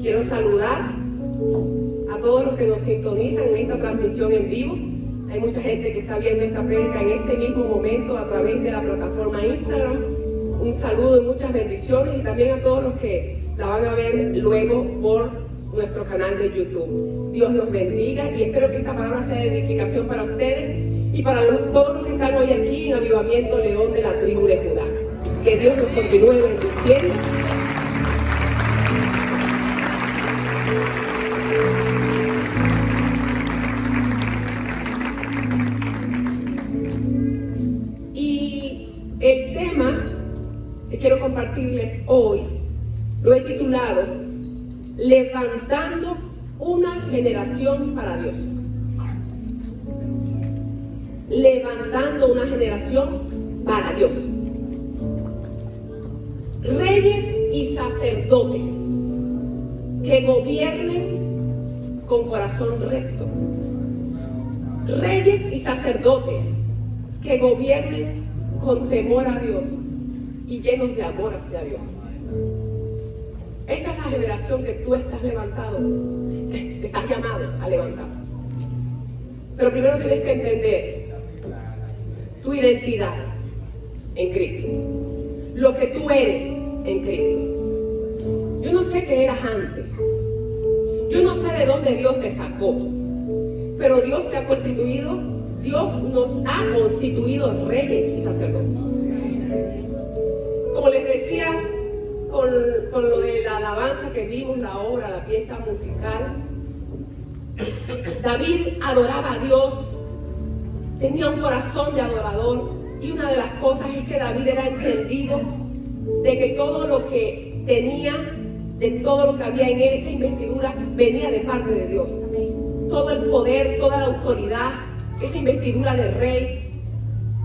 Quiero saludar a todos los que nos sintonizan en esta transmisión en vivo. Hay mucha gente que está viendo esta prédica en este mismo momento a través de la plataforma Instagram. Un saludo y muchas bendiciones, y también a todos los que la van a ver luego por nuestro canal de YouTube. Dios los bendiga y espero que esta palabra sea de edificación para ustedes y para todos los que están hoy aquí en Avivamiento León de la tribu de Judá. Que Dios los continúe bendiciendo. Y el tema que quiero compartirles hoy lo he titulado Levantando una generación para Dios. Levantando una generación para Dios. Reyes y sacerdotes que gobiernen con corazón recto. Reyes y sacerdotes que gobiernen con temor a Dios y llenos de amor hacia Dios. Esa es la generación que tú estás estás llamado a levantar. Pero primero tienes que entender tu identidad en Cristo, lo que tú eres en Cristo. Yo no sé qué eras antes, yo no sé de dónde Dios te sacó, pero Dios te ha constituido, Dios nos ha constituido reyes y sacerdotes. Como les decía, con lo de la alabanza que vimos, la obra, la pieza musical, David adoraba a Dios, tenía un corazón de adorador, y una de las cosas es que David era entendido de que todo lo que tenía, de todo lo que había en él, esa investidura, venía de parte de Dios. Todo el poder, toda la autoridad, esa investidura de rey,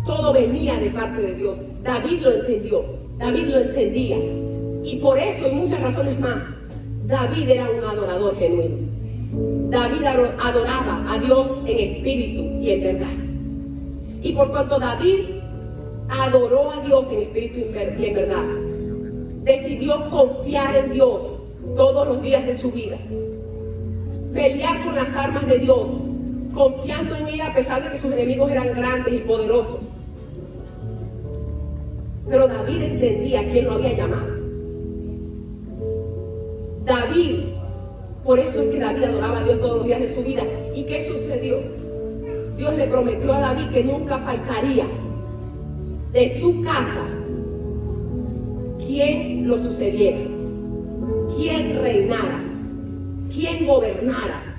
todo venía de parte de Dios. David lo entendió, David lo entendía. Y por eso, y muchas razones más, David era un adorador genuino. David adoraba a Dios en espíritu y en verdad. Y por cuanto David adoró a Dios en espíritu y en verdad, decidió confiar en Dios todos los días de su vida. Pelear con las armas de Dios, confiando en Él a pesar de que sus enemigos eran grandes y poderosos. Pero David entendía quién lo había llamado. David, por eso es que David adoraba a Dios todos los días de su vida. ¿Y qué sucedió? Dios le prometió a David que nunca faltaría de su casa quien lo sucediera, quien reinara, quien gobernara,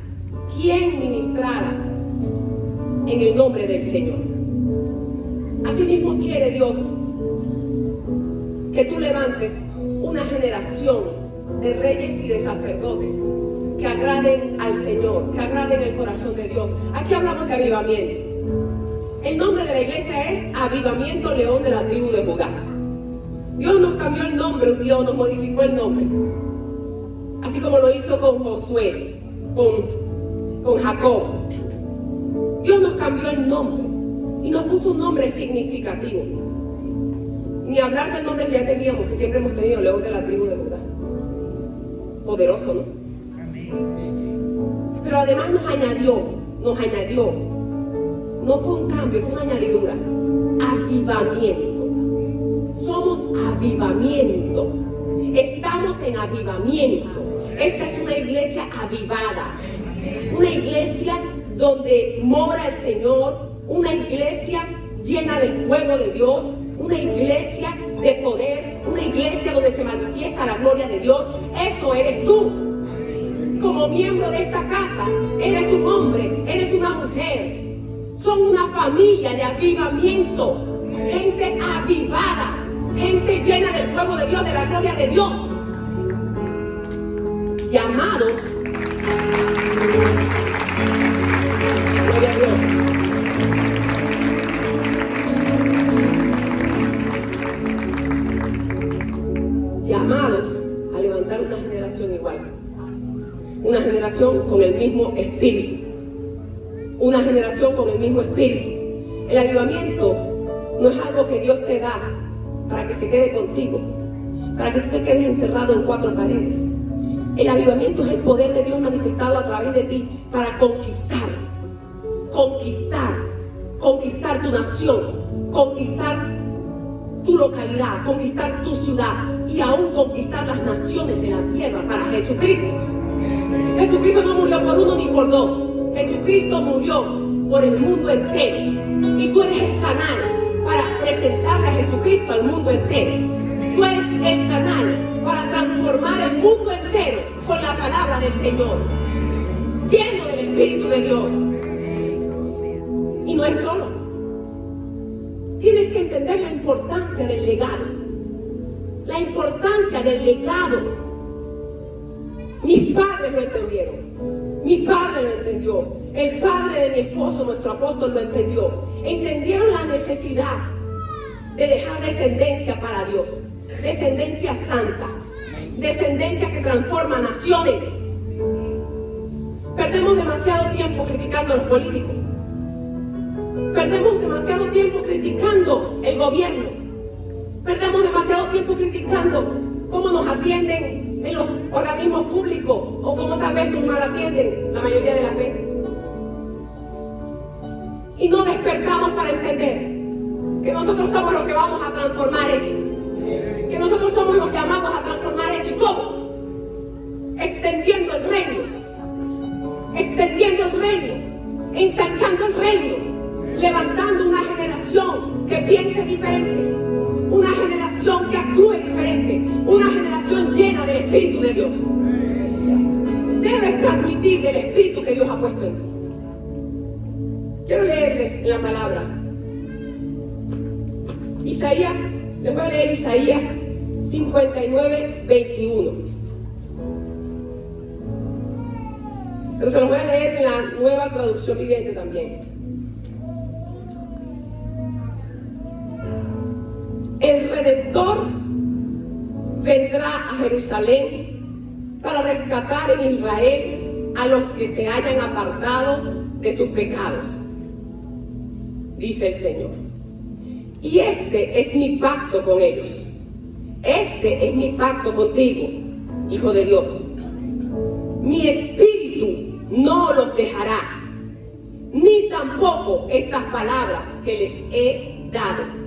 quien ministrara en el nombre del Señor. Asimismo quiere Dios que tú levantes una generación de reyes y de sacerdotes que agraden al Señor, que agraden el corazón de Dios. Aquí hablamos de avivamiento. El nombre de la iglesia es Avivamiento León de la tribu de Judá. Dios nos cambió el nombre, Dios nos modificó el nombre. Así como lo hizo con Josué, con Jacob. Dios nos cambió el nombre y nos puso un nombre significativo. Ni hablar del nombre que ya teníamos, que siempre hemos tenido, León de la tribu de Judá. Poderoso, ¿no? Pero además nos añadió, no fue un cambio, fue una añadidura, avivamiento. Somos avivamiento, estamos en avivamiento. Esta es una iglesia avivada, una iglesia donde mora el Señor, una iglesia llena del fuego de Dios, una iglesia de poder, una iglesia donde se manifiesta la gloria de Dios. Eso eres tú. Como miembro de esta casa, eres un hombre, eres una mujer. Son una familia de avivamiento, gente avivada, gente llena del fuego de Dios, de la gloria de Dios. Llamados, gloria a Dios, llamados a levantar una generación igual, una generación con el mismo espíritu, una generación con el mismo espíritu. El avivamiento no es algo que Dios te da para que se quede contigo, para que tú te quedes encerrado en cuatro paredes. El avivamiento es el poder de Dios manifestado a través de ti para conquistar tu nación, conquistar tu localidad, conquistar tu ciudad y aún conquistar las naciones de la tierra para Jesucristo. Jesucristo no murió por uno ni por dos. Jesucristo murió por el mundo entero. Y tú eres el canal para presentarle a Jesucristo al mundo entero. Tú eres el canal para transformar el mundo entero con la palabra del Señor, lleno del Espíritu de Dios. Y no es solo. Tienes que entender la importancia del legado. La importancia del legado. Mis padres lo entendieron. Mi padre lo entendió. El padre de mi esposo, nuestro apóstol, lo entendió. Entendieron la necesidad de dejar descendencia para Dios. Descendencia santa. Descendencia que transforma naciones. Perdemos demasiado tiempo criticando a los políticos. Perdemos demasiado tiempo criticando el gobierno. Perdemos demasiado tiempo criticando cómo nos atienden en los organismos públicos o cómo tal vez nos mal atienden la mayoría de las veces. Y no despertamos para entender que nosotros somos los que vamos a transformar eso. Que nosotros somos los llamados a transformar eso. ¿Y cómo? Extendiendo el reino. Extendiendo el reino. Ensanchando el reino. Levantando una generación que piense diferente, una generación que actúe diferente, una generación llena del Espíritu de Dios. Debes transmitir del Espíritu que Dios ha puesto en ti. Quiero leerles la palabra. Isaías, les voy a leer Isaías 59, 21. Pero se los voy a leer en la Nueva Traducción Viviente también. El Redentor vendrá a Jerusalén para rescatar en Israel a los que se hayan apartado de sus pecados, dice el Señor. Y este es mi pacto con ellos. Este es mi pacto contigo, Hijo de Dios. Mi espíritu no los dejará, ni tampoco estas palabras que les he dado.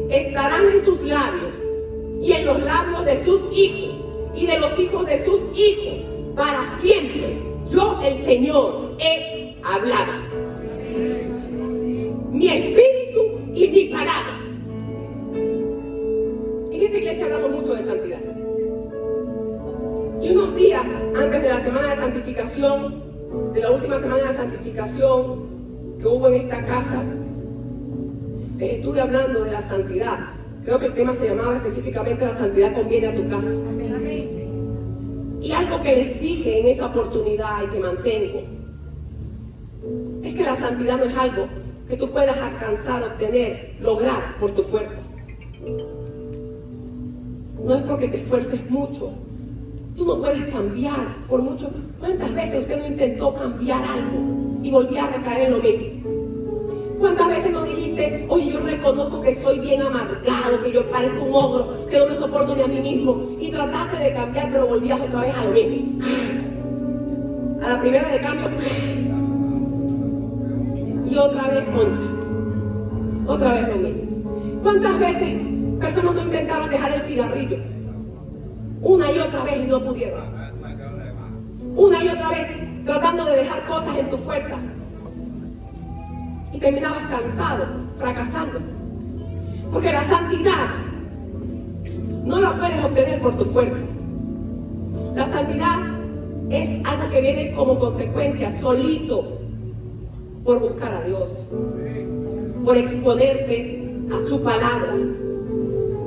Estarán en sus labios y en los labios de sus hijos y de los hijos de sus hijos para siempre. Yo, el Señor, he hablado. Mi espíritu y mi palabra. En esta iglesia hablamos mucho de santidad. Y unos días antes de la semana de santificación, de la última semana de santificación que hubo en esta casa, les estuve hablando de la santidad. Creo que el tema se llamaba específicamente La santidad conviene a tu casa. Y algo que les dije en esa oportunidad y que mantengo es que la santidad no es algo que tú puedas alcanzar, obtener, lograr por tu fuerza. No es porque te esfuerces mucho. Tú no puedes cambiar por mucho. ¿Cuántas veces usted no intentó cambiar algo y volvió a recaer en lo mismo? ¿Cuántas veces no dijiste, oye, yo reconozco que soy bien amargado, que yo parezco un ogro, que no me soporto ni a mí mismo? Y trataste de cambiar, pero volvías otra vez a lo mismo. A la primera de cambio. Y otra vez concha. Otra vez lo mismo. ¿Cuántas veces personas no intentaron dejar el cigarrillo? Una y otra vez y no pudieron. Una y otra vez tratando de dejar cosas en tu fuerza. Y terminabas cansado, fracasando. Porque la santidad no la puedes obtener por tu fuerza. La santidad es algo que viene como consecuencia, solito, por buscar a Dios, por exponerte a su palabra,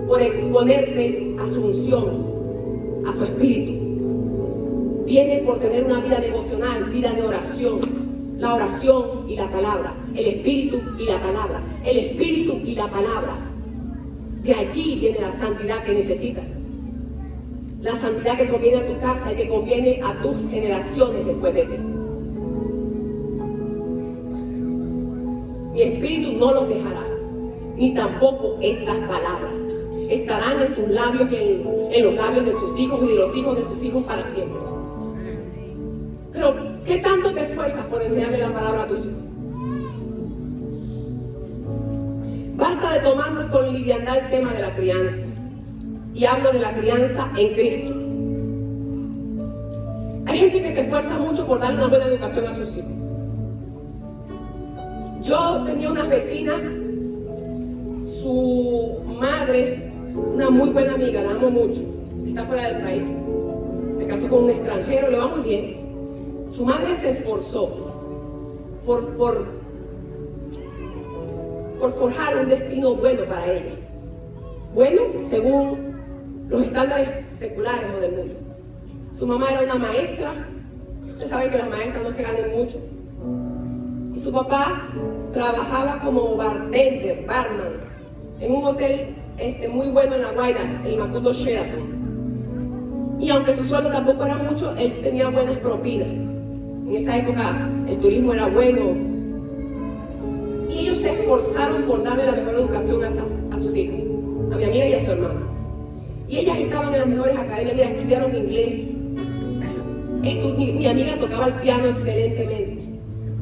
por exponerte a su unción, a su espíritu. Viene por tener una vida devocional, vida de oración. La oración y la palabra, el espíritu y la palabra, el espíritu y la palabra. De allí viene la santidad que necesitas. La santidad que conviene a tu casa y que conviene a tus generaciones después de ti. Mi espíritu no los dejará, ni tampoco estas palabras. Estarán en sus labios y en los labios de sus hijos y de los hijos de sus hijos para siempre. Pero, ¿qué tanto te esfuerzas por enseñarle la palabra a tus hijos? Basta de tomarnos con liviandad el tema de la crianza. Y hablo de la crianza en Cristo. Hay gente que se esfuerza mucho por darle una buena educación a sus hijos. Yo tenía unas vecinas, su madre, una muy buena amiga, la amo mucho, está fuera del país, se casó con un extranjero, le va muy bien. Su madre se esforzó por forjar un destino bueno para ella. Bueno, según los estándares seculares o del mundo. Su mamá era una maestra. Ustedes saben que las maestras no se ganan mucho. Y su papá trabajaba como bartender, barman, en un hotel muy bueno en La Guaira, el Macuto Sheraton. Y aunque su sueldo tampoco era mucho, él tenía buenas propinas. En esa época el turismo era bueno. Y ellos se esforzaron por darle la mejor educación a sus hijos, a mi amiga y a su hermana. Y ellas estaban en las mejores academias, mira, estudiaron inglés. Mi amiga tocaba el piano excelentemente.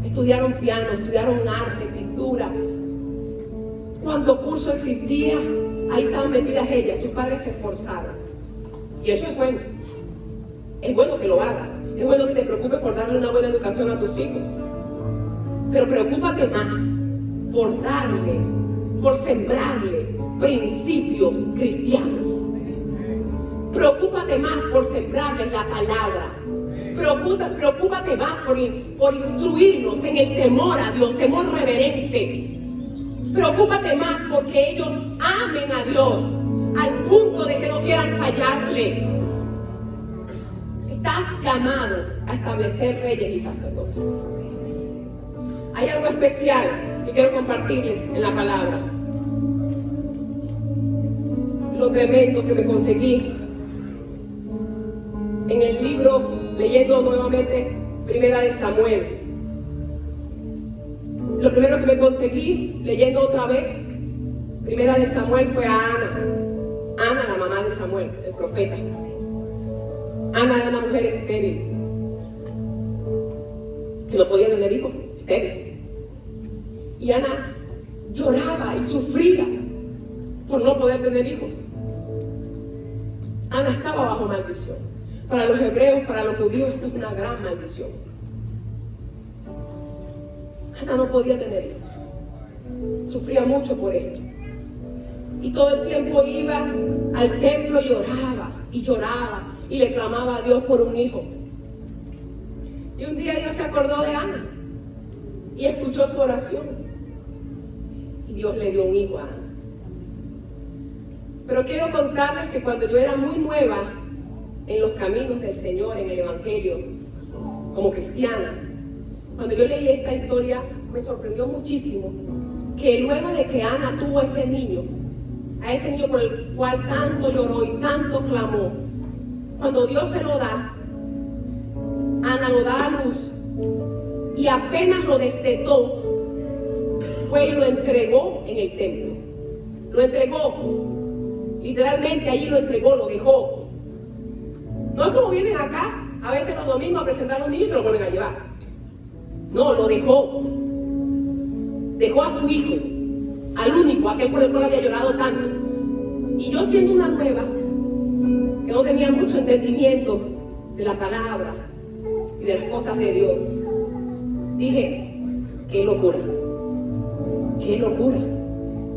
Estudiaron piano, estudiaron arte, pintura. Cuando curso existía, ahí estaban metidas ellas. Sus padres se esforzaron. Y eso es bueno. Es bueno que lo hagas. Es bueno que te preocupes por darle una buena educación a tus hijos. Pero preocúpate más por darle, por sembrarle principios cristianos. Preocúpate más por sembrarle la palabra. Preocúpate más por instruirlos en el temor a Dios, temor reverente. Preocúpate más porque ellos amen a Dios al punto de que no quieran fallarle. Estás llamado a establecer reyes y sacerdotes. Hay algo especial que quiero compartirles en la palabra. Lo tremendo que me conseguí en el libro, leyendo nuevamente Primera de Samuel. Lo primero que me conseguí leyendo otra vez Primera de Samuel fue a Ana. Ana, la mamá de Samuel, el profeta. Ana era una mujer estéril, que no podía tener hijos, estéril. Y Ana lloraba y sufría por no poder tener hijos. Ana estaba bajo maldición. Para los hebreos, para los judíos, esto es una gran maldición. Ana no podía tener hijos. Sufría mucho por esto. Y todo el tiempo iba al templo y lloraba y le clamaba a Dios por un hijo. Y un día Dios se acordó de Ana y escuchó su oración. Y Dios le dio un hijo a Ana. Pero quiero contarles que cuando yo era muy nueva en los caminos del Señor, en el Evangelio, como cristiana, cuando yo leí esta historia, me sorprendió muchísimo que luego de que Ana tuvo ese niño, a ese niño por el cual tanto lloró y tanto clamó, cuando Dios se lo da, Ana lo da a luz y apenas lo destetó, fue y lo entregó en el templo. Lo entregó, literalmente allí lo entregó, lo dejó. No es como vienen acá, a veces los domingos a presentar a los niños y se lo vuelven a llevar. No, lo dejó. Dejó a su hijo, al único, aquel por el cual había llorado tanto. Y yo siendo una nueva, que no tenía mucho entendimiento de la palabra y de las cosas de Dios, dije, qué locura, qué locura.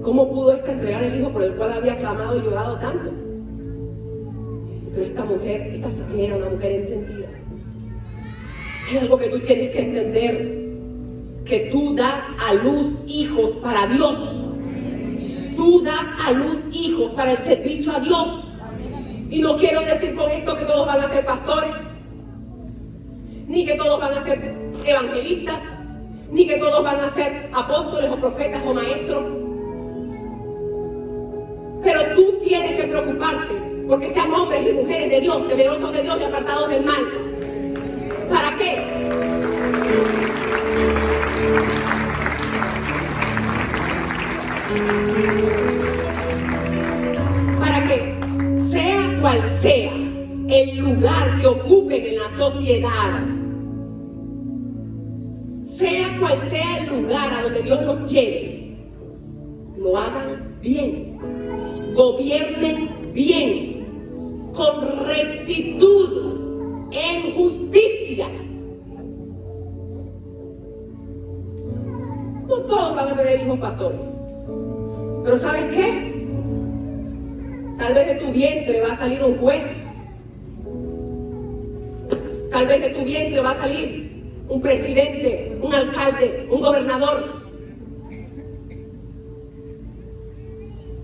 ¿Cómo pudo esta entregar el hijo por el cual había clamado y llorado tanto? Pero esta mujer, esta sí era una mujer entendida. Hay algo que tú tienes que entender, que tú das a luz hijos para Dios. Tú das a luz hijos para el servicio a Dios. Y no quiero decir con esto que todos van a ser pastores, ni que todos van a ser evangelistas, ni que todos van a ser apóstoles o profetas o maestros. Pero tú tienes que preocuparte porque sean hombres y mujeres de Dios, temerosos de Dios y apartados del mal. ¿Para qué? Para que sea cual sea el lugar que ocupen en la sociedad, sea cual sea el lugar a donde Dios los lleve, lo hagan bien, gobiernen bien, con rectitud, en justicia. No todos van a tener hijos pastores, pero ¿sabes qué? Tal vez de tu vientre va a salir un juez, tal vez de tu vientre va a salir un presidente, un alcalde, un gobernador.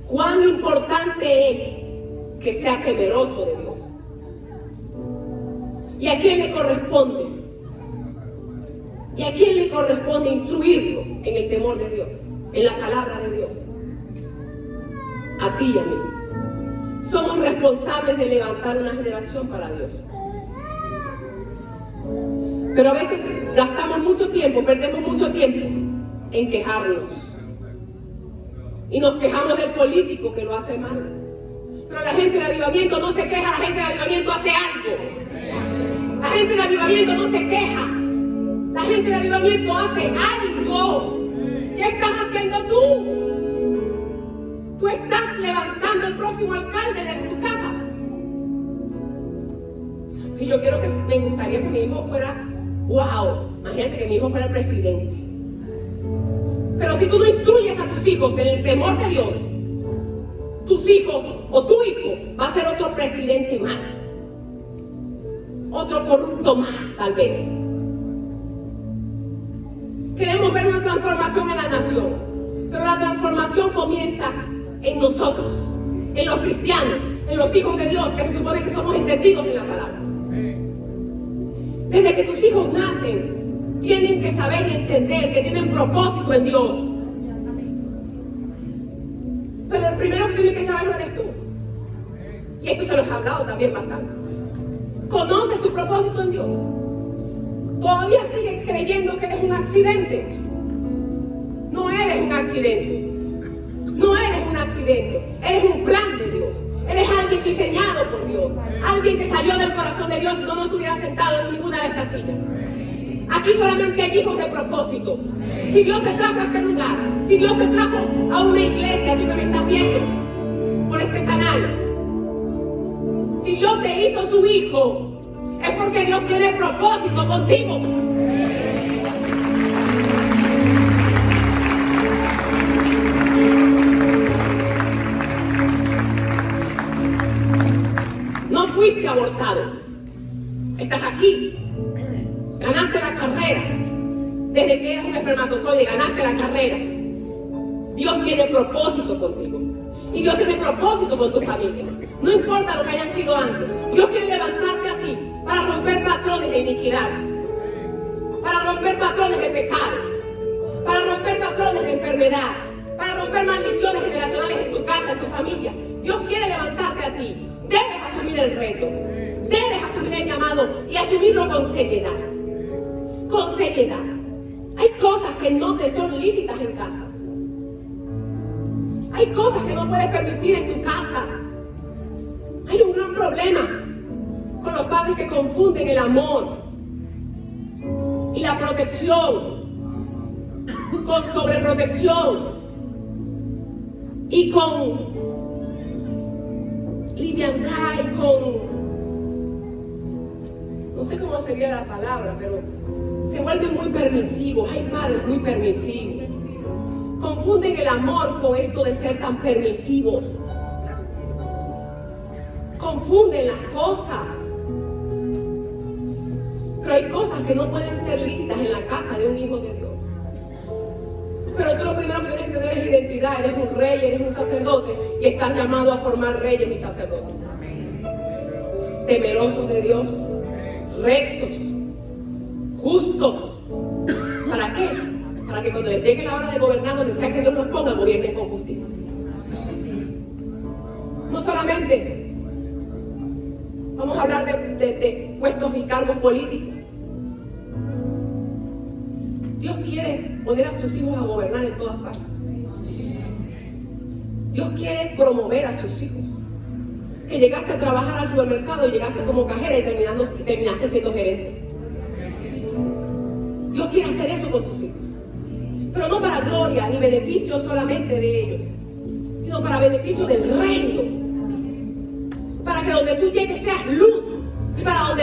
Cuán importante es que sea temeroso de Dios. ¿Y a quién le corresponde? ¿Y a quién le corresponde instruirlo en el temor de Dios, en la palabra de Dios? A ti y a mí. Somos responsables de levantar una generación para Dios. Pero a veces gastamos mucho tiempo, perdemos mucho tiempo en quejarnos. Y nos quejamos del político que lo hace mal. Pero la gente de avivamiento no se queja, la gente de avivamiento hace algo. La gente de avivamiento no se queja. La gente de avivamiento hace algo. ¿Qué estás haciendo tú? Tú estás levantando el próximo alcalde de tu casa. Si yo quiero que, me gustaría que mi hijo fuera, wow, imagínate que mi hijo fuera el presidente. Pero si tú no instruyes a tus hijos en el temor de Dios, tus hijos o tu hijo va a ser otro presidente más, otro corrupto más, tal vez. Queremos ver una transformación en la nación, pero la transformación comienza en nosotros, en los cristianos, en los hijos de Dios, que se supone que somos entendidos en la palabra. Desde que tus hijos nacen, tienen que saber y entender que tienen propósito en Dios. Pero el primero que tiene que saberlo eres tú. Y esto se los he hablado también bastante. ¿Conoces tu propósito en Dios? ¿Todavía sigues creyendo que eres un accidente? No eres un accidente. No eres un accidente. Eres un plan de Dios. Eres alguien diseñado por Dios. Alguien que salió del corazón de Dios y no estuviera sentado en ninguna de estas sillas. Aquí solamente hay hijos de propósito. Si Dios te trajo a este lugar, si Dios te trajo a una iglesia, tú que me estás viendo por este canal, si Dios te hizo su hijo, es porque Dios tiene propósito contigo. No fuiste abortado. Estás aquí. Ganaste la carrera. Desde que eres un espermatozoide, ganaste la carrera. Dios tiene propósito contigo. Y Dios tiene propósito con tu familia. No importa lo que hayan sido antes. Dios quiere levantarte a ti para romper patrones de iniquidad, para romper patrones de pecado, para romper patrones de enfermedad, para romper maldiciones generacionales en tu casa, en tu familia. Dios quiere levantarte a ti. Debes asumir el reto, debes asumir el llamado y asumirlo con seriedad. Con seriedad. Hay cosas que no te son lícitas en casa. Hay cosas que no puedes permitir en tu casa. Hay un gran problema con los padres que confunden el amor y la protección con sobreprotección y con liviandad y con, no sé cómo sería la palabra, pero se vuelven muy permisivos. Hay padres muy permisivos. Confunden el amor con esto de ser tan permisivos. Confunden las cosas. Pero hay cosas que no pueden ser lícitas en la casa de un hijo de Dios. Pero tú lo primero que tienes que tener es identidad. Eres un rey, eres un sacerdote y estás llamado a formar reyes y sacerdotes. Temerosos de Dios, rectos, justos. ¿Para qué? Para que cuando les llegue la hora de gobernar, donde sea que Dios los ponga, gobiernen con justicia. No solamente vamos a hablar de puestos y cargos políticos. Dios quiere poner a sus hijos a gobernar en todas partes. Dios quiere promover a sus hijos. Que llegaste a trabajar al supermercado y llegaste como cajera y terminaste siendo gerente. Dios quiere hacer eso con sus hijos. Pero no para gloria ni beneficio solamente de ellos, sino para beneficio del reino. Para que donde tú llegues seas luz. Y para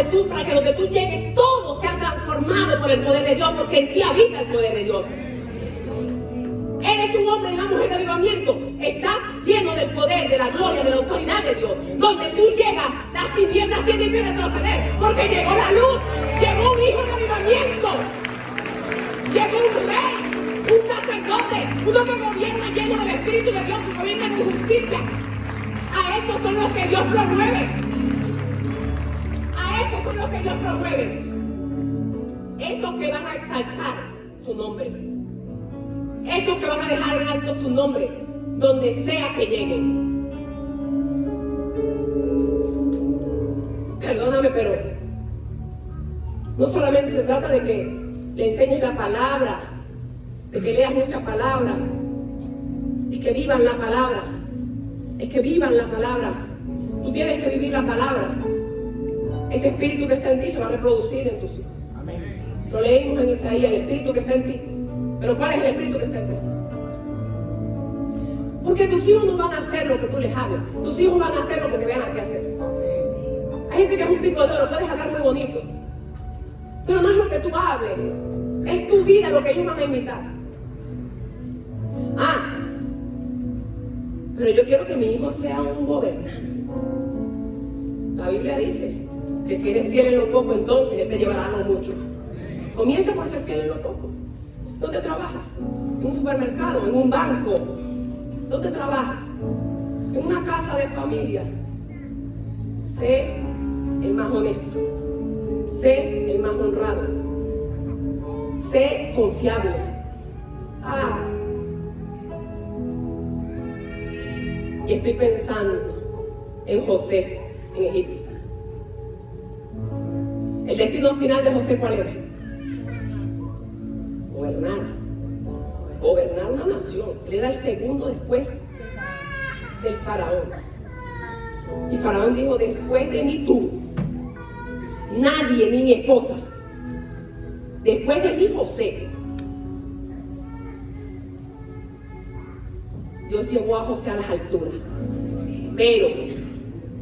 que donde tú llegues todo sea transformado por el poder de Dios, porque en ti habita el poder de Dios. Eres un hombre y una mujer de avivamiento. Estás lleno del poder, de la gloria, de la autoridad de Dios. Donde tú llegas, las tinieblas tienen que retroceder, porque llegó la luz, llegó un hijo de avivamiento, llegó un rey, un sacerdote, uno que gobierna lleno del Espíritu de Dios, que gobierna con justicia. A estos son los que Dios promueve. A estos son los que Dios promueve. Esos que van a exaltar su nombre. Esos que van a dejar en alto su nombre, donde sea que lleguen. Perdóname, pero no solamente se trata de que le enseñes la palabra, de que leas muchas palabras y que vivan la palabra. Es que vivan la palabra. Tú tienes que vivir la palabra. Ese espíritu que está en ti se va a reproducir en tus hijos. Lo leímos en Isaías, el espíritu que está en ti. Pero ¿cuál es el espíritu que está en ti? Porque tus hijos no van a hacer lo que tú les hables. Tus hijos van a hacer lo que te vean a ti hacer. Hay gente que es un pico de oro, puedes hablar muy bonito. Pero no es lo que tú hables. Es tu vida lo que ellos van a imitar. Pero yo quiero que mi hijo sea un gobernante. La Biblia dice que si eres fiel en lo poco, entonces Él te llevará a lo mucho. Comienza por ser fiel en lo poco. ¿Dónde trabajas? En un supermercado, en un banco. ¿Dónde trabajas? En una casa de familia. Sé el más honesto. Sé el más honrado. Sé confiable. Y estoy pensando en José, en Egipto. El destino final de José, ¿cuál era? Gobernar una nación. Él era el segundo después del faraón. Y faraón dijo: después de mí tú, nadie, ni mi esposa. Después de mí José. Dios llevó a José a las alturas. Pero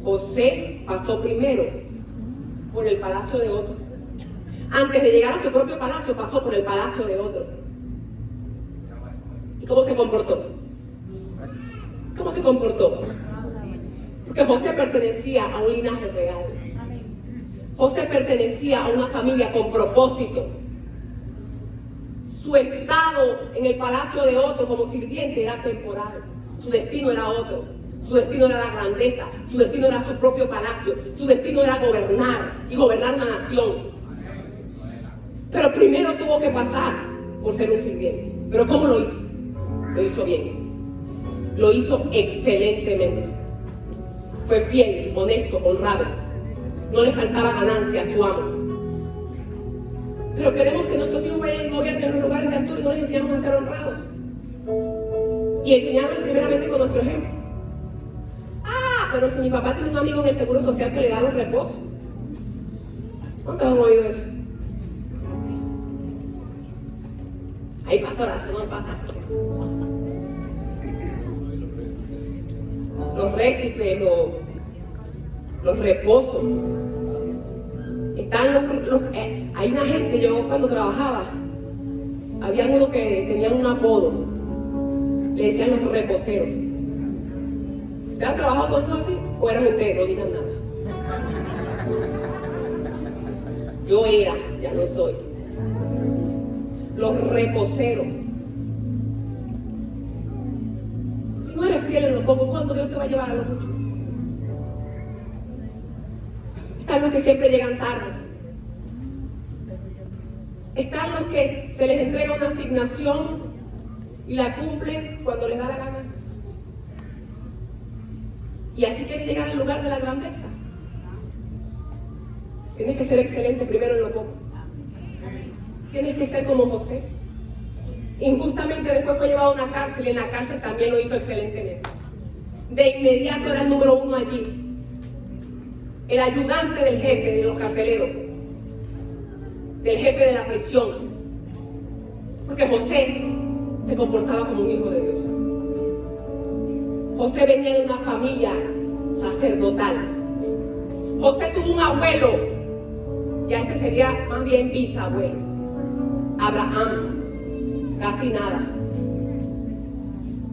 José pasó primero por el palacio de otro. Antes de llegar a su propio palacio, pasó por el palacio de otro. ¿Y cómo se comportó? ¿Cómo se comportó? Porque José pertenecía a un linaje real. José pertenecía a una familia con propósito. Su estado en el palacio de otro como sirviente era temporal. Su destino era otro. Su destino era la grandeza. Su destino era su propio palacio. Su destino era gobernar y gobernar una nación. Pero primero tuvo que pasar por ser un sirviente. ¿Pero cómo lo hizo? Lo hizo bien. Lo hizo excelentemente. Fue fiel, honesto, honrado. No le faltaba ganancia a su amo. Pero queremos que nuestros hijos vayan y gobiernen en los lugares de altura y no les enseñamos a ser honrados. Y enseñarles primeramente con nuestro ejemplo. Pero si mi papá tiene un amigo en el Seguro Social que le da los reposos. ¿Cuántos han oído eso? Ay, pastora, eso no pasa. Los récipes, los reposos. Hay una gente, yo cuando trabajaba, había unos que tenían un apodo. Le decían los reposeros. ¿Ustedes han trabajado con eso así? ¿O eran ustedes? No digan nada. Yo era, ya no soy. Los reposeros. Si no eres fiel en lo poco, ¿cuánto Dios te va a llevar a lo mucho? Están los que siempre llegan tarde. Están los que se les entrega una asignación y la cumplen cuando les da la gana. Y así quieren llegar al lugar de la grandeza. Tienes que ser excelente primero en lo poco. Tienes que ser como José. Injustamente después fue llevado a una cárcel y en la cárcel también lo hizo excelentemente. De inmediato era el número uno allí. El ayudante del jefe de los carceleros, del jefe de la prisión, Porque José se comportaba como un hijo de Dios. José venía de una familia sacerdotal. José tuvo un abuelo, ya ese sería más bien bisabuelo, Abraham. Casi nada.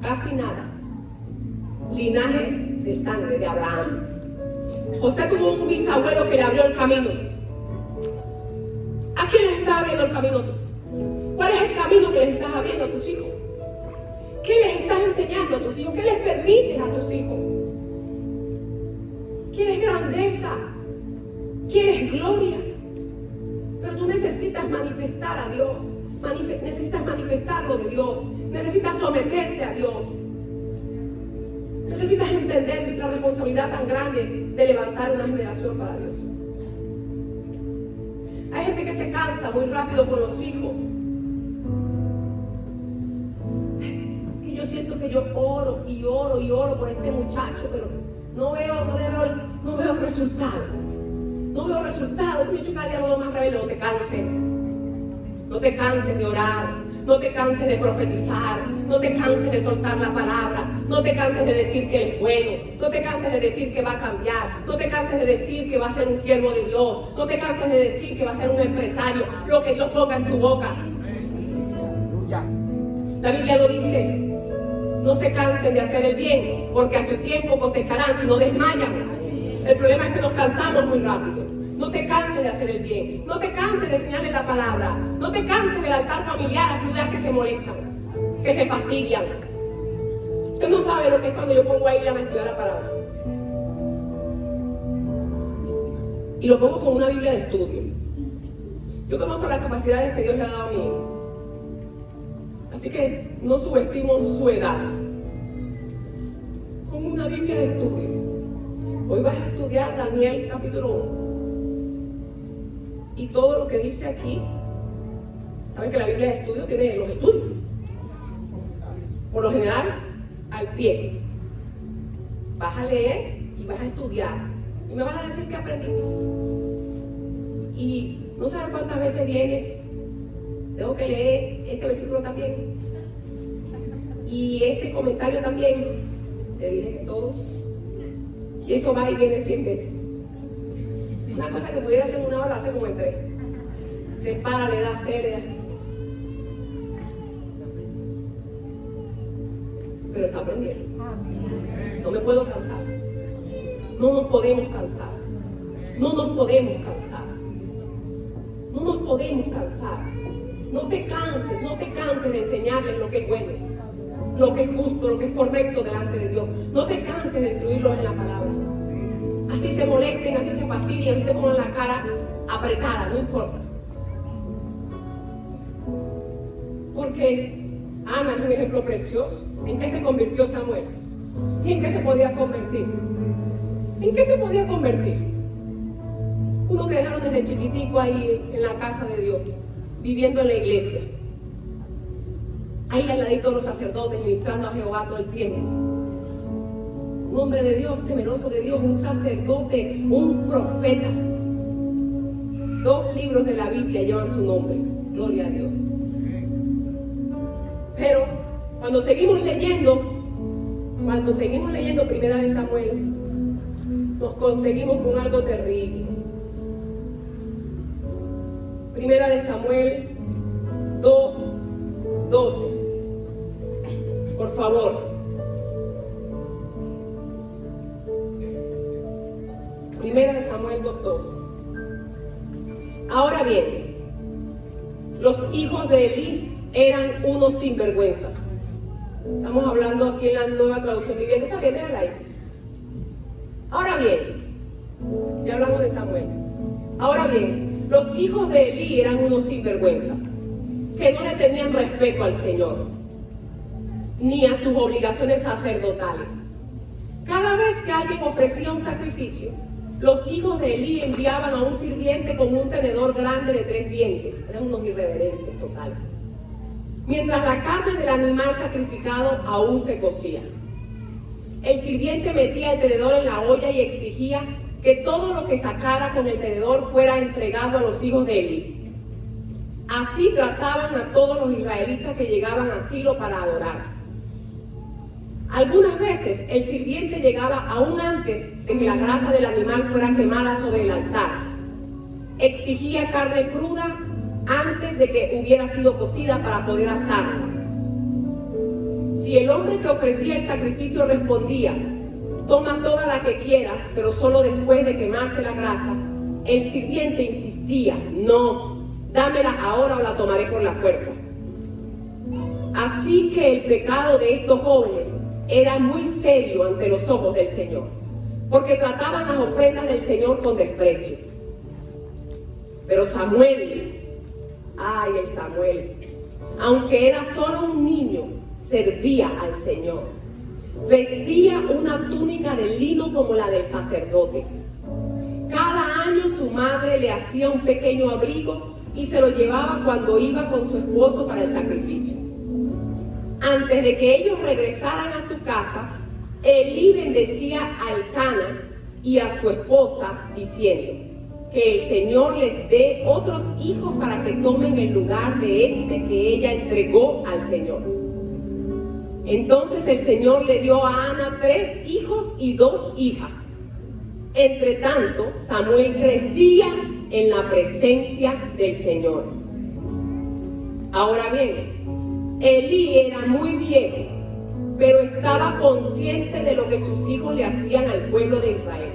Casi nada. Linaje de sangre de Abraham. José tuvo un bisabuelo que le abrió el camino. ¿A quién les está abriendo el camino tú? ¿Cuál es el camino que les estás abriendo a tus hijos? ¿Qué les estás enseñando a tus hijos? ¿Qué les permites a tus hijos? ¿Quieres grandeza? ¿Quieres gloria? Pero tú necesitas manifestar a Dios. Necesitas manifestar lo de Dios. Necesitas someterte a Dios. Necesitas entender la responsabilidad tan grande de levantar una generación para Dios. Hay gente que se cansa muy rápido con los hijos. Que yo siento que yo oro y oro y oro por este muchacho, pero no veo resultados. No veo resultados. Mucho cada día lo veo más rebelde. No te canses. No te canses de orar. No te canses de profetizar. No te canses de soltar la palabra. No te canses de decir que es bueno. No te canses de decir que va a cambiar. No te canses de decir que va a ser un siervo de Dios. No te canses de decir que va a ser un empresario. Lo que Dios ponga en tu boca. La Biblia lo dice. No se cansen de hacer el bien, porque a su tiempo cosecharán si no desmayan. El problema es que nos cansamos muy rápido. No te canses de hacer el bien. No te canses de enseñarle la palabra. No te canses del altar familiar a ciudades que se molestan, que se fastidian. Usted no sabe lo que es cuando yo pongo ahí a estudiar la palabra. Y lo pongo como una Biblia de estudio. Yo conozco las capacidades que Dios le ha dado a mi hijo. Así que no subestimo su edad. Como una Biblia de estudio. Hoy vas a estudiar Daniel capítulo 1. Y todo lo que dice aquí, saben que la Biblia de estudio tiene los estudios. Por lo general, al pie. Vas a leer y vas a estudiar. Y me vas a decir que aprendí. Y no sabes cuántas veces viene. Tengo que leer este versículo también. Y este comentario también. Te dije que todos. Y eso va y viene 100 veces. Una cosa que pudiera hacer en una hora, hace como en 3. Se para, le da sed. Pero está aprendiendo. No me puedo cansar. No nos podemos cansar. No nos podemos cansar. No nos podemos cansar. No te canses de enseñarles lo que es bueno, lo que es justo, lo que es correcto delante de Dios. No te canses de instruirlos en la palabra. Así se molesten, así se fastidien, así te pongan la cara apretada, no importa. Porque Ana es un ejemplo precioso. ¿En qué se convirtió Samuel? ¿Y en qué se podía convertir? ¿En qué se podía convertir? Uno que dejaron desde chiquitico ahí en la casa de Dios, viviendo en la iglesia. Ahí al ladito de los sacerdotes, ministrando a Jehová todo el tiempo. Un hombre de Dios, temeroso de Dios, un sacerdote, un profeta. 2 libros de la Biblia llevan su nombre. Gloria a Dios. Pero cuando seguimos leyendo Primera de Samuel, nos conseguimos con algo terrible. Primera de Samuel 2:12. Por favor. Primera de Samuel 2:12. Ahora bien, los hijos de Elí eran unos sinvergüenzas. Estamos hablando aquí en la Nueva Traducción Viviente. Está bien, déjala ahí. Ahora bien, ya hablamos de Samuel. Ahora bien, los hijos de Elí eran unos sinvergüenzas, que no le tenían respeto al Señor, ni a sus obligaciones sacerdotales. Cada vez que alguien ofrecía un sacrificio, los hijos de Elí enviaban a un sirviente con un tenedor grande de 3 dientes. Eran unos irreverentes totales. Mientras la carne del animal sacrificado aún se cocía. El sirviente metía el tenedor en la olla y exigía que todo lo que sacara con el tenedor fuera entregado a los hijos de Elí. Así trataban a todos los israelitas que llegaban a Silo para adorar. Algunas veces el sirviente llegaba aún antes de que la grasa del animal fuera quemada sobre el altar. Exigía carne cruda antes de que hubiera sido cocida para poder asarla. Si el hombre que ofrecía el sacrificio respondía: toma toda la que quieras, pero solo después de quemarse la grasa, el sirviente insistía: no, dámela ahora o la tomaré por la fuerza. Así que el pecado de estos jóvenes era muy serio ante los ojos del Señor, porque trataban las ofrendas del Señor con desprecio. Pero Samuel, el Samuel, aunque era solo un niño, servía al Señor. Vestía una túnica de lino como la del sacerdote. Cada año su madre le hacía un pequeño abrigo y se lo llevaba cuando iba con su esposo para el sacrificio. Antes de que ellos regresaran a su casa, Elí bendecía a Elcana y a su esposa, diciendo: que el Señor les dé otros hijos para que tomen el lugar de este que ella entregó al Señor. Entonces el Señor le dio a Ana 3 hijos y 2 hijas. Entre tanto, Samuel crecía en la presencia del Señor. Ahora bien, Elí era muy viejo, pero estaba consciente de lo que sus hijos le hacían al pueblo de Israel.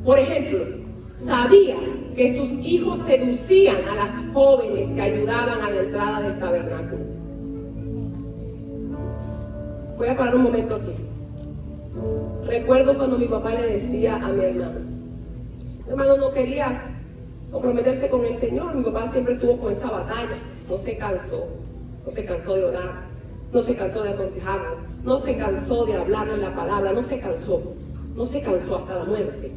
Por ejemplo, sabía que sus hijos seducían a las jóvenes que ayudaban a la entrada del tabernáculo. Voy a parar un momento aquí. Recuerdo cuando mi papá le decía a mi hermano no quería comprometerse con el Señor. Mi papá siempre estuvo con esa batalla. No se cansó de orar, no se cansó de aconsejarlo, no se cansó de hablarle la palabra, no se cansó hasta la muerte.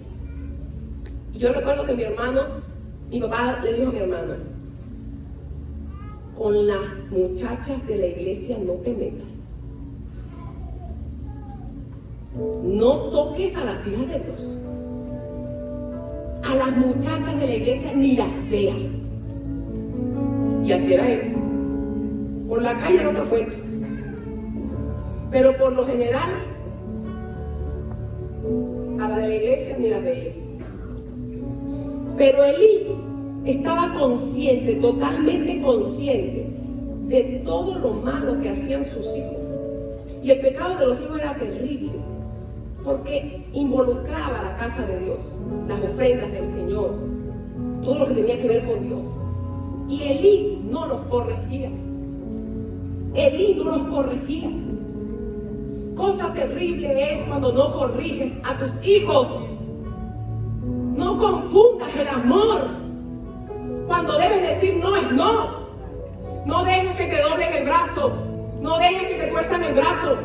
Y yo recuerdo que mi papá le dijo a mi hermano: con las muchachas de la iglesia no te metas. No toques a las hijas de Dios. A las muchachas de la iglesia ni las veas. Y así era él. Por la calle era otro cuento. Pero por lo general, a la de la iglesia ni las veía. Pero Elí estaba consciente, totalmente consciente de todo lo malo que hacían sus hijos. Y el pecado de los hijos era terrible, porque involucraba a la casa de Dios, las ofrendas del Señor, todo lo que tenía que ver con Dios. Y Elí no los corregía. Cosa terrible es cuando no corriges a tus hijos. No confundas el amor. Cuando debes decir no es no. No dejes que te doblen el brazo. No dejes que te tuerzan el brazo.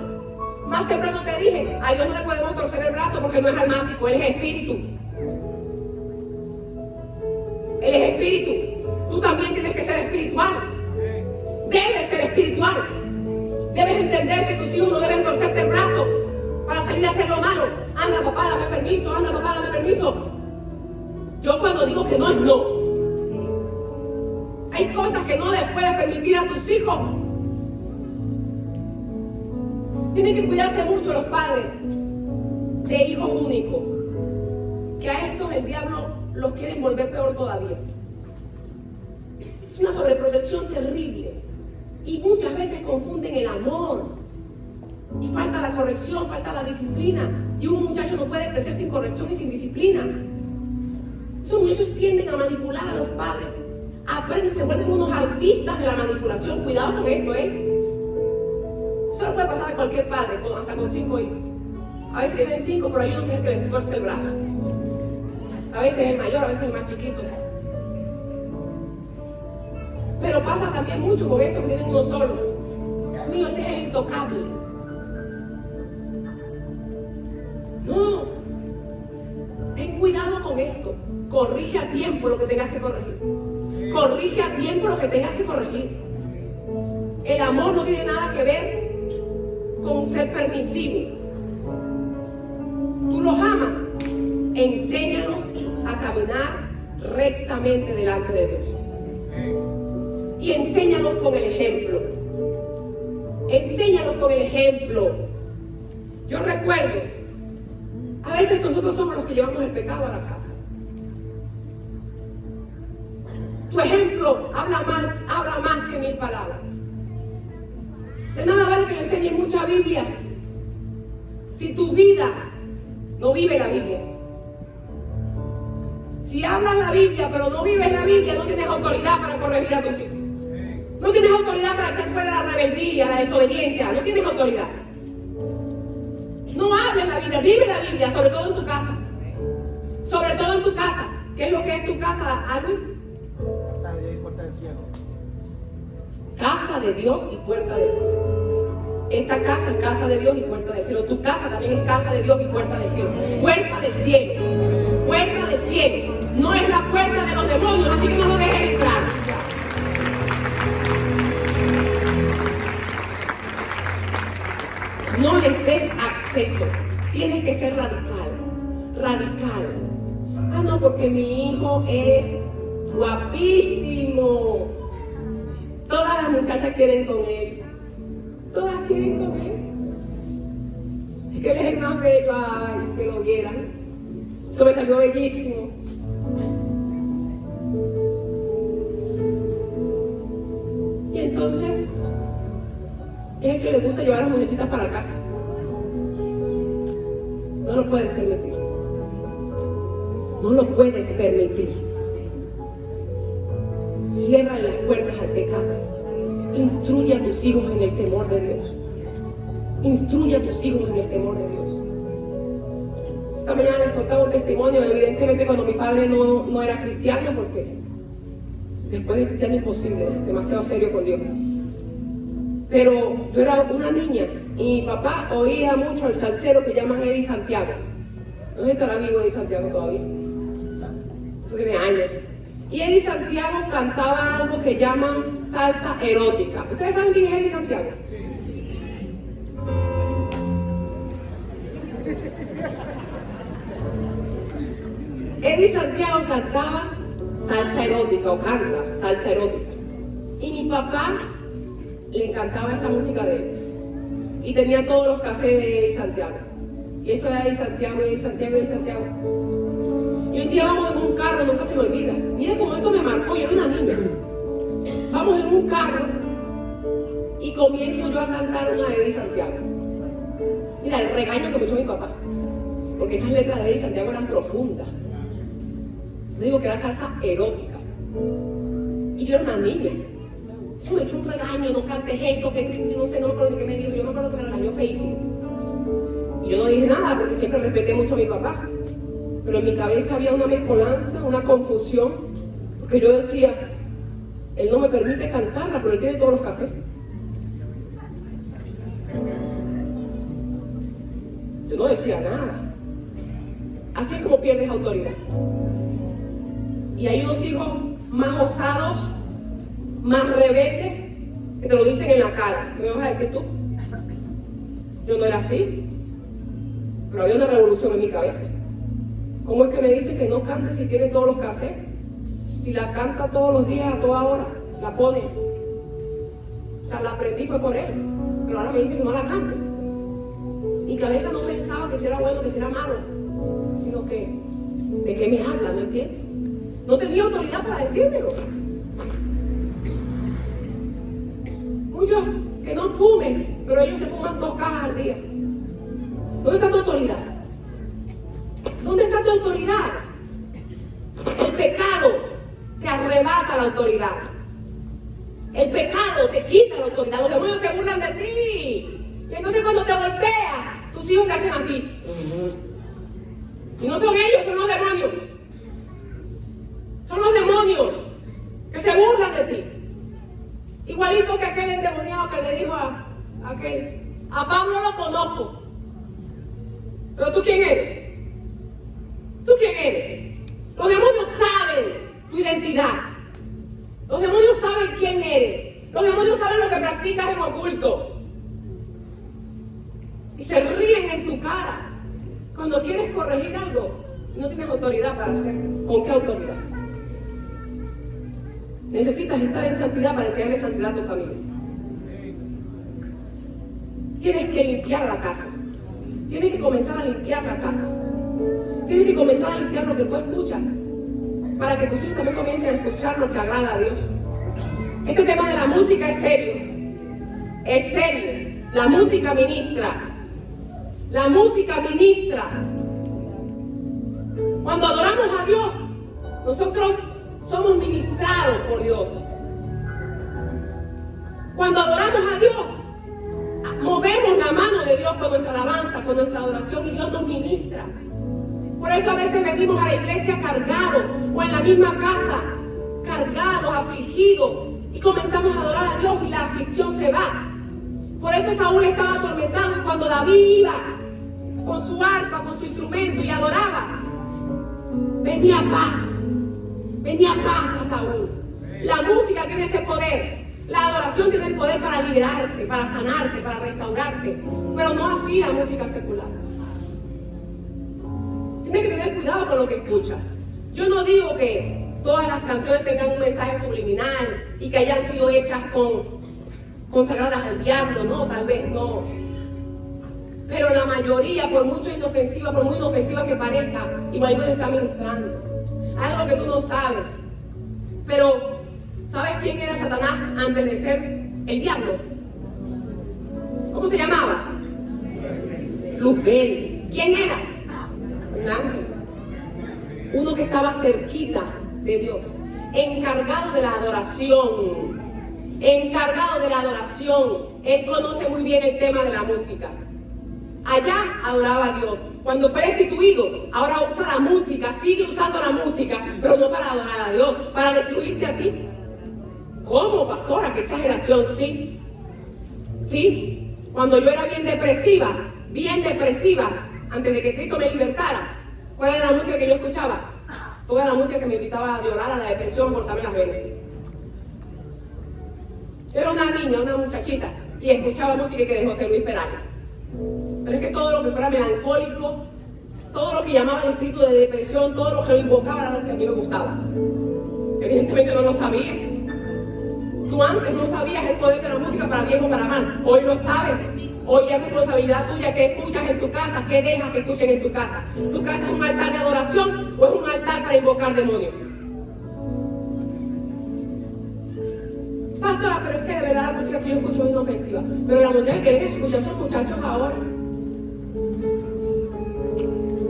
Más temprano te dije, a Dios no le podemos torcer el brazo porque no es almático, Él es espíritu. Él es espíritu. Tú también tienes que ser espiritual. Debes ser espiritual. Debes entender que tus hijos no deben torcerte el brazo para salir a hacer lo malo. Anda papá, dame permiso, anda papá, dame permiso. Yo cuando digo que no es no. Hay cosas que no les puedes permitir a tus hijos. Tienen que cuidarse mucho los padres de hijos únicos, que a estos el diablo los quiere volver peor todavía. Es una sobreprotección terrible y muchas veces confunden el amor y falta la corrección, falta la disciplina, y un muchacho no puede crecer sin corrección y sin disciplina. Esos muchachos tienden a manipular a los padres, aprenden, se vuelven unos artistas de la manipulación. Cuidado con esto, Esto no puede pasar a cualquier padre, hasta con 5 hijos. A veces tienen 5, pero hay uno que es el que les tuerce el brazo. A veces es el mayor, a veces el más chiquito. Pero pasa también mucho con estos que tienen uno solo. Dios mío, ese es el intocable. No. Ten cuidado con esto. Corrige a tiempo lo que tengas que corregir. Corrige a tiempo lo que tengas que corregir. El amor no tiene nada que ver con ser permisivo. Tú los amas, enséñalos a caminar rectamente delante de Dios. Y enséñalos con el ejemplo. Enséñalos con el ejemplo. Yo recuerdo, a veces nosotros somos los que llevamos el pecado a la casa. Tu ejemplo habla más que 1000 palabras. De nada vale que le enseñes mucha Biblia si tu vida no vive la Biblia. Si hablas la Biblia pero no vives la Biblia, no tienes autoridad para corregir a tus hijos. No tienes autoridad para echar fuera la rebeldía, la desobediencia. No tienes autoridad. No hables la Biblia, vive la Biblia, sobre todo en tu casa. Sobre todo en tu casa. ¿Qué es lo que es tu casa, Alvin? Casa de Dios y puerta del cielo. Casa de Dios y puerta del cielo. Esta casa es casa de Dios y puerta del cielo. Tu casa también es casa de Dios y puerta del cielo. Puerta del cielo. Puerta del cielo. No es la puerta de los demonios, así que no lo dejes entrar. No les des acceso. Tienes que ser radical. Radical. Ah, no, porque mi hijo es guapísimo. Todas las muchachas quieren con él. Todas quieren con él. Es que él es el más bello. Ay, que lo vieran. Eso me salió bellísimo. Y entonces es el que le gusta llevar a las muñequitas para casa. No lo puedes permitir. No lo puedes permitir. Cierra las puertas al pecado. Instruye a tus hijos en el temor de Dios. Instruye a tus hijos en el temor de Dios. Esta mañana les contaba un testimonio, evidentemente cuando mi padre no era cristiano, porque después de cristiano imposible, demasiado serio con Dios. Pero yo era una niña y mi papá oía mucho al salsero que llaman Eddie Santiago. No sé si estará vivo Eddie Santiago todavía. Eso tiene años. Y Eddie Santiago cantaba algo que llaman salsa erótica. ¿Ustedes saben quién es Eddie Santiago? Eddie Santiago cantaba salsa erótica o canta salsa erótica. Y mi papá le encantaba esa música de él. Y tenía todos los cassettes de Eddie Santiago. Y eso era Eddie Santiago, Eddie Santiago, Eddie Santiago. Y un día vamos en un carro, nunca se me olvida. Mira cómo esto me marcó, yo era una niña. Vamos en un carro y comienzo yo a cantar una de Eddie Santiago. Mira, el regaño que me echó mi papá. Porque esas letras de Eddie Santiago eran profundas. Yo digo que era salsa erótica. Y yo era una niña. Eso me echó un regaño, no cantes eso, que no sé, no me acuerdo qué me dijo. Yo me acuerdo que me regañó feísimo. Y yo no dije nada porque siempre respeté mucho a mi papá. Pero en mi cabeza había una mezcolanza, una confusión, porque yo decía, él no me permite cantarla, pero él tiene todos los cassettes. Yo no decía nada. Así es como pierdes autoridad. Y hay unos hijos más osados, más rebeldes, que te lo dicen en la cara. ¿Me vas a decir tú? Yo no era así, pero había una revolución en mi cabeza. ¿Cómo es que me dice que no cante si tiene todos los cassettes? Si la canta todos los días, a toda hora, la pone. O sea, la aprendí fue por él, pero ahora me dice que no la cante. Mi cabeza no pensaba que si era bueno, que si era malo, sino que, ¿de qué me habla? No entiendo. No tenía autoridad para decírmelo. Muchos que no fumen, pero ellos se fuman 2 cajas al día. ¿Dónde está tu autoridad? ¿Dónde está tu autoridad? El pecado te arrebata la autoridad. El pecado te quita la autoridad. Los demonios se burlan de ti. Y entonces cuando te volteas, tus hijos te hacen así. Y no son ellos, son los demonios. Son los demonios que se burlan de ti. Igualito que aquel endemoniado que le dijo a aquel, a Pablo lo conozco. Pero ¿tú quién eres? ¿Tú quién eres? Los demonios saben tu identidad. Los demonios saben quién eres. Los demonios saben lo que practicas en oculto. Y se ríen en tu cara cuando quieres corregir algo y no tienes autoridad para hacerlo. ¿Con qué autoridad? Necesitas estar en santidad para enseñarle santidad a tu familia. Tienes que limpiar la casa. Tienes que comenzar a limpiar la casa. Tienes que comenzar a limpiar lo que tú escuchas, para que tus hijos también comiencen a escuchar lo que agrada a Dios. Este tema de la música es serio. Es serio. La música ministra. La música ministra. Cuando adoramos a Dios, nosotros somos ministrados por Dios. Cuando adoramos a Dios, movemos la mano de Dios con nuestra alabanza, con nuestra adoración, y Dios nos ministra. Por eso a veces venimos a la iglesia cargados, o en la misma casa, cargados, afligidos, y comenzamos a adorar a Dios y la aflicción se va. Por eso Saúl estaba atormentado, y cuando David iba con su arpa, con su instrumento y adoraba, venía paz a Saúl. La música tiene ese poder. La adoración tiene el poder para liberarte, para sanarte, para restaurarte. Pero no así la música secular. Tienes que tener cuidado con lo que escuchas. Yo no digo que todas las canciones tengan un mensaje subliminal y que hayan sido hechas consagradas al diablo. No, tal vez no. Pero la mayoría, por muy inofensiva que parezca, igual Dios está ministrando. Algo que tú no sabes. Pero, ¿sabes quién era Satanás antes de ser el diablo? ¿Cómo se llamaba? Luzbel. ¿Quién era? Un ángel. Uno que estaba cerquita de Dios. Encargado de la adoración. Encargado de la adoración. Él conoce muy bien el tema de la música. Allá adoraba a Dios. Cuando fue destituido, ahora usa la música, sigue usando la música, pero no para adorar a Dios, para destruirte a ti. ¿Cómo, pastora? ¡Qué exageración! Sí. Sí. Cuando yo era bien depresiva, antes de que Cristo me libertara, ¿cuál era la música que yo escuchaba? Toda la música que me invitaba a llorar, a la depresión, a cortarme las venas. Yo era una niña, una muchachita, y escuchaba música que de José Luis Perales. Pero es que todo lo que fuera melancólico, todo lo que llamaba el espíritu de depresión, todo lo que lo invocaba era lo que a mí me gustaba. Evidentemente no lo sabía. Tú antes no sabías el poder de la música para bien o para mal. Hoy lo sabes. Hoy es responsabilidad tuya que escuchas en tu casa, que dejas que escuchen en tu casa. ¿Tu casa es un altar de adoración o es un altar para invocar demonios? Pastora, pero es que de verdad la música que yo escucho es inofensiva. Pero la música que quieren escuchar son muchachos ahora.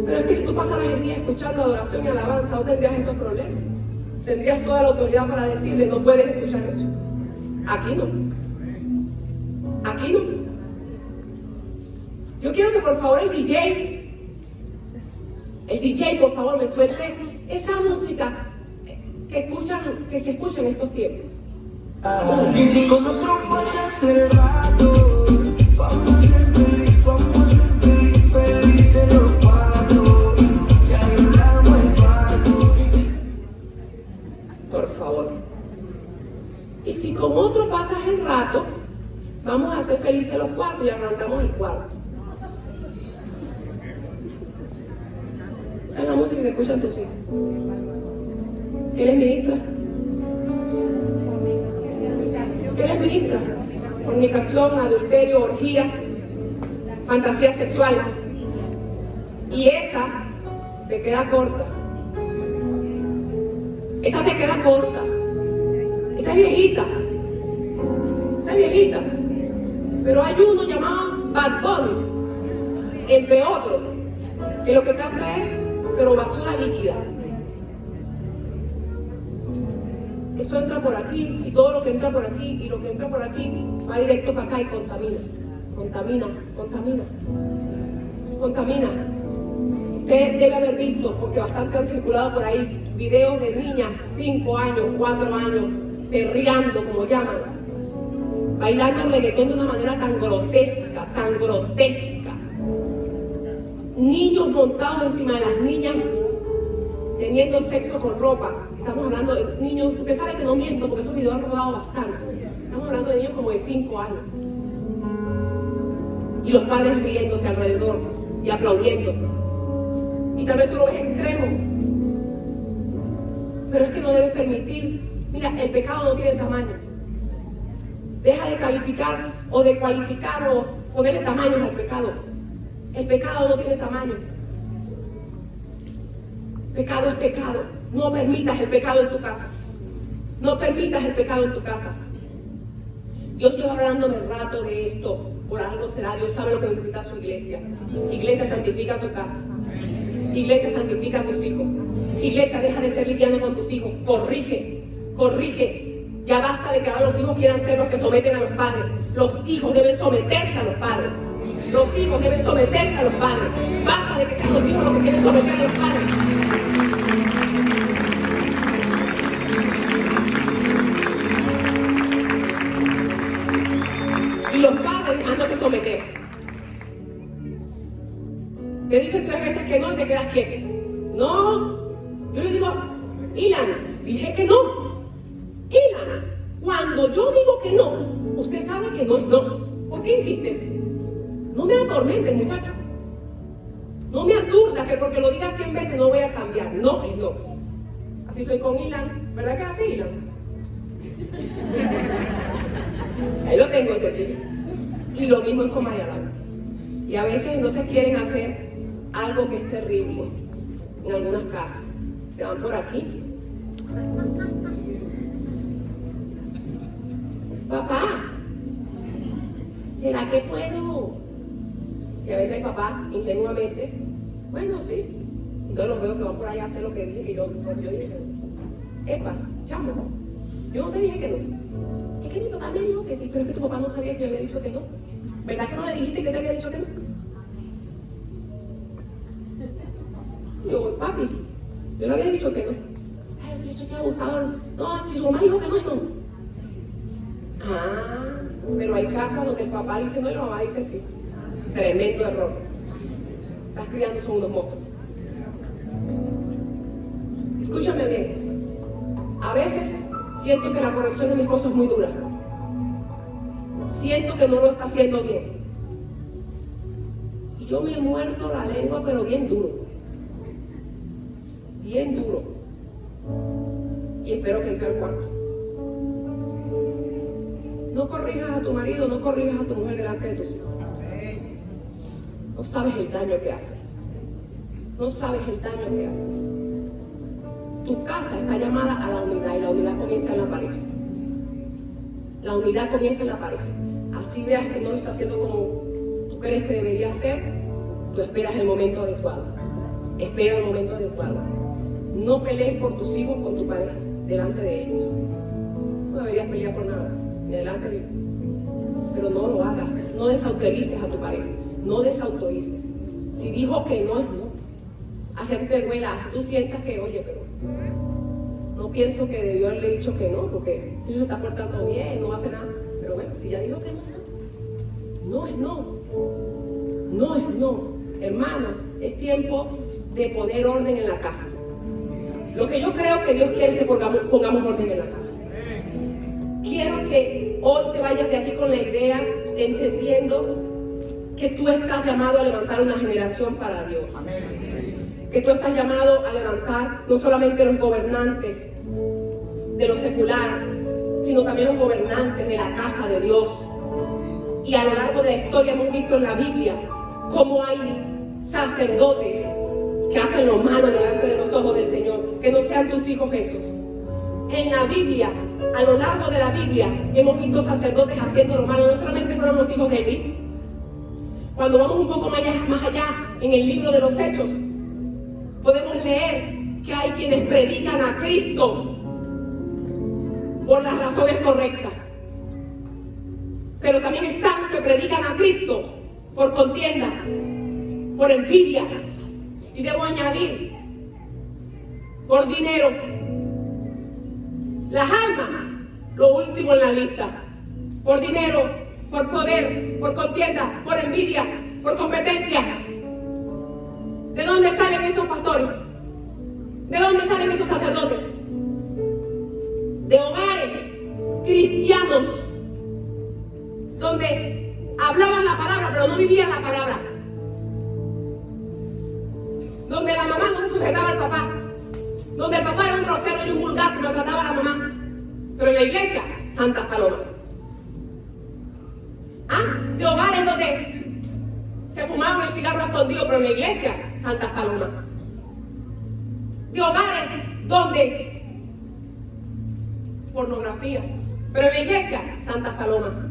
Pero es que si tú pasaras el día escuchando adoración y alabanza, no tendrías esos problemas. Tendrías toda la autoridad para decirle, no puedes escuchar eso. Aquí no. Aquí no. Yo quiero que por favor el DJ por favor me suelte esa música que se escucha en estos tiempos. Y si con otro pasas el rato, vamos a ser felices los cuatro, ya arreglamos el cuarto. Por favor. Y si con otro pasas el rato, vamos a ser felices los cuatro y arrancamos el cuarto. Esa es la música que escuchan tus hijos. ¿Qué les ministra? ¿Qué les ministra? Fornicación, adulterio, orgía, fantasía sexual. Y esa se queda corta. Esa se queda corta. Esa es viejita. Esa es viejita. Pero hay uno llamado Bad Bunny, entre otros, que lo que canta es, pero basura líquida. Eso entra por aquí, y todo lo que entra por aquí, y lo que entra por aquí, va directo para acá y contamina. Contamina. Usted debe haber visto, porque bastante han circulado por ahí, videos de niñas, 5 años, 4 años, perreando, como llaman, bailando reggaetón de una manera tan grotesca. Niños montados encima de las niñas, teniendo sexo con ropa. Estamos hablando de niños, usted sabe que no miento porque esos videos han rodado bastante. Estamos hablando de niños como de 5 años. Y los padres riéndose alrededor y aplaudiendo. Y tal vez tú lo ves extremo. Pero es que no debes permitir Mira, el pecado no tiene tamaño. Deja de calificar o de cualificar o ponerle tamaños al pecado. El pecado no tiene tamaño. Pecado es pecado. No permitas el pecado en tu casa. No permitas el pecado en tu casa. Dios lleva hablándome el rato de esto. Por algo será. Dios sabe lo que necesita su iglesia. Iglesia, santifica tu casa. Iglesia, santifica a tus hijos. Iglesia, deja de ser liviano con tus hijos. Corrige, corrige. Ya basta de que ahora los hijos quieran ser los que someten a los padres. Los hijos deben someterse a los padres. Los hijos deben someterse a los padres. Basta de que sean los hijos los que quieren someter a los padres. Y los padres dejándose someter. Te dicen 3 veces que no y te quedas quieto. No. Yo le digo, Ilan, dije que no. Ilan, cuando yo digo que no, usted sabe que no es no. ¿Por qué insistes? No me atormentes, muchacho. No me aturdas que porque lo digas 100 veces no voy a cambiar. No es no. Así soy con Ilan. ¿Verdad que es así, Ilan? Ahí lo tengo, ¿entendí? Y lo mismo es con María Laura. Y a veces entonces quieren hacer algo que es terrible en algunas casas. Se van por aquí. Papá, ¿será que puedo? Y a veces el papá, ingenuamente, bueno, sí. Entonces los veo que van por allá a hacer lo que dije, que yo dije que no. Epa, chamo, yo no te dije que no. Es que mi papá me dijo que sí, pero es que tu papá no sabía que yo le había dicho que no. ¿Verdad que no le dijiste que te había dicho que no? Y yo, papi, yo le había dicho que no. Ay, yo soy abusador. No, si su mamá dijo que no, es no. Ah, pero hay casas donde el papá dice no y la mamá dice sí. Tremendo error. Estás criando son unos mocos. Escúchame bien. A veces siento que la corrección de mi esposo es muy dura. Siento que no lo está haciendo bien. Y yo me muerdo la lengua, pero bien duro. Bien duro. Y espero que entre al cuarto. No corrijas a tu marido, no corrijas a tu mujer delante de tus hijos. No sabes el daño que haces. No sabes el daño que haces. Tu casa está llamada a la unidad y la unidad comienza en la pareja. La unidad comienza en la pareja. Así veas que no lo está haciendo como tú crees que debería ser, tú esperas el momento adecuado. Espera el momento adecuado. No pelees por tus hijos con tu pareja delante de ellos. No deberías pelear por nada, ni delante de ellos. Pero no lo hagas. No desautorices a tu pareja. No desautorices. Si dijo que no es no. Así a ti te duela, así tú sientas que, oye, pero no pienso que debió haberle dicho que no, porque él se está portando bien, no va a hacer nada. Pero bueno, si ya dijo que no, no es no. No es no. Hermanos, es tiempo de poner orden en la casa. Lo que yo creo que Dios quiere es que pongamos orden en la casa. Quiero que hoy te vayas de aquí con la idea, entendiendo que tú estás llamado a levantar una generación para Dios. Que tú estás llamado a levantar no solamente los gobernantes de lo secular, sino también los gobernantes de la casa de Dios. Y a lo largo de la historia hemos visto en la Biblia cómo hay sacerdotes que hacen lo malo delante de los ojos del Señor. Que no sean tus hijos Jesús. En la Biblia, a lo largo de la Biblia, hemos visto sacerdotes haciendo lo malo. No solamente fueron los hijos de David. Cuando vamos un poco más allá, en el libro de los Hechos, podemos leer que hay quienes predican a Cristo por las razones correctas. Pero también están los que predican a Cristo por contienda, por envidia. Y debo añadir, por dinero. Las almas, lo último en la lista. Por dinero, por poder, por contienda, por envidia, por competencia. ¿De dónde salen esos pastores? ¿De dónde salen esos sacerdotes? De hogares cristianos donde hablaban la palabra pero no vivían la palabra. Donde la mamá no se sujetaba al papá. Donde el papá era un grosero y un vulgar que maltrataba a la mamá. pero en la iglesia, Santa Paloma. De hogares donde se fumaban el cigarro escondido, pero en la iglesia, Santa Paloma. De hogares donde pornografía, pero en la iglesia, Santa Paloma.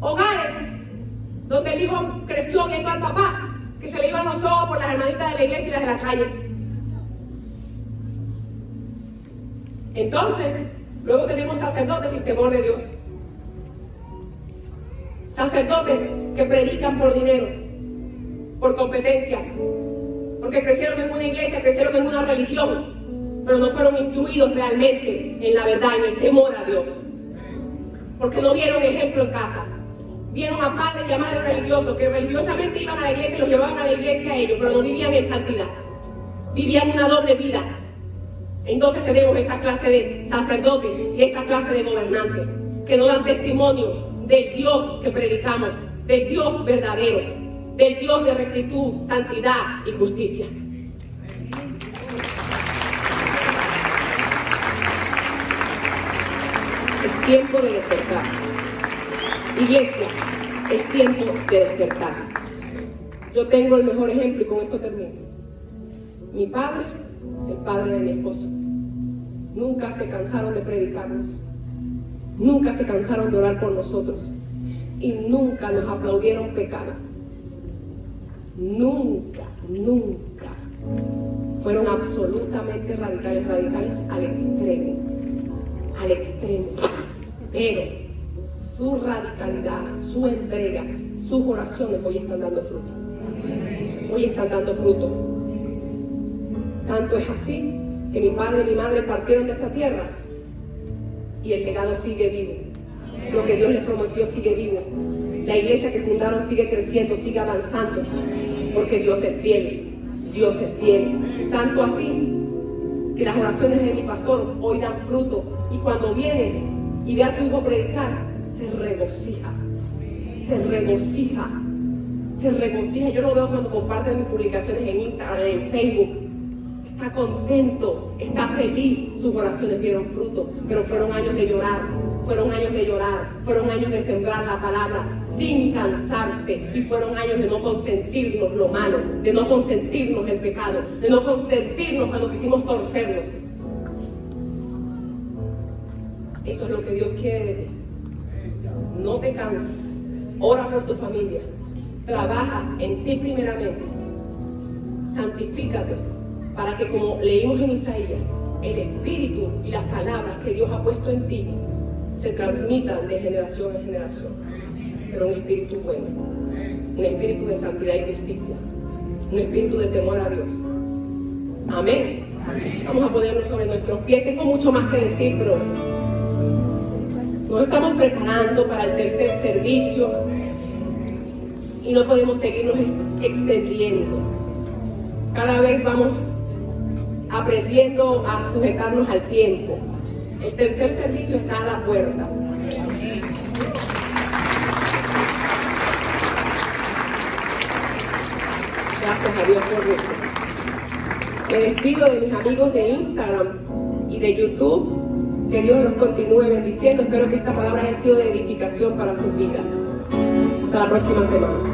Hogares donde el hijo creció viendo al papá, que se le iban los ojos por las hermanitas de la iglesia y las de la calle. Entonces, luego tenemos sacerdotes sin temor de Dios. Sacerdotes que predican por dinero, por competencia, porque crecieron en una iglesia, crecieron en una religión, pero no fueron instruidos realmente en la verdad, en el temor a Dios. Porque no vieron ejemplo en casa. Vieron a padres y a madres religiosos que religiosamente iban a la iglesia y los llevaban a la iglesia a ellos, pero no vivían en santidad. Vivían una doble vida. Entonces tenemos esa clase de sacerdotes y esa clase de gobernantes que no dan testimonio del Dios que predicamos, del Dios verdadero, del Dios de rectitud, santidad y justicia. Es tiempo de despertar. Iglesia, es tiempo de despertar. Yo tengo el mejor ejemplo y con esto termino. Mi padre, el padre de mi esposo, nunca se cansaron de predicarnos, nunca se cansaron de orar por nosotros y nunca nos aplaudieron pecado. Nunca, nunca. Fueron absolutamente radicales al extremo, pero su radicalidad, su entrega, sus oraciones hoy están dando fruto. Hoy están dando fruto. Tanto es así que mi padre y mi madre partieron de esta tierra y el legado sigue vivo. Lo que Dios les prometió sigue vivo. La iglesia que fundaron sigue creciendo, sigue avanzando, porque Dios es fiel. Dios es fiel. Tanto así que las oraciones de mi pastor hoy dan fruto y cuando viene y ve a su hijo predicar, se regocija. Yo lo veo cuando comparten mis publicaciones en Instagram, en Facebook. Está contento, está feliz, sus oraciones dieron fruto, pero fueron años de llorar, fueron años de sembrar la palabra sin cansarse, y fueron años de no consentirnos lo malo, de no consentirnos el pecado, de no consentirnos cuando quisimos torcernos. Eso es lo que Dios quiere de ti. No te canses, ora por tu familia, trabaja en ti primeramente, santifícate, para que, como leímos en Isaías, el espíritu y las palabras que Dios ha puesto en ti se transmitan de generación en generación, pero un espíritu bueno, un espíritu de santidad y justicia, un espíritu de temor a Dios. Amén. Vamos a ponernos sobre nuestros pies. Tengo mucho más que decir, pero nos estamos preparando para el tercer servicio y no podemos seguirnos extendiendo. Cada vez vamos aprendiendo a sujetarnos al tiempo. El tercer servicio está a la puerta. Gracias a Dios por eso. Me despido de mis amigos de Instagram y de YouTube. Que Dios los continúe bendiciendo. Espero que esta palabra haya sido de edificación para sus vidas. Hasta la próxima semana.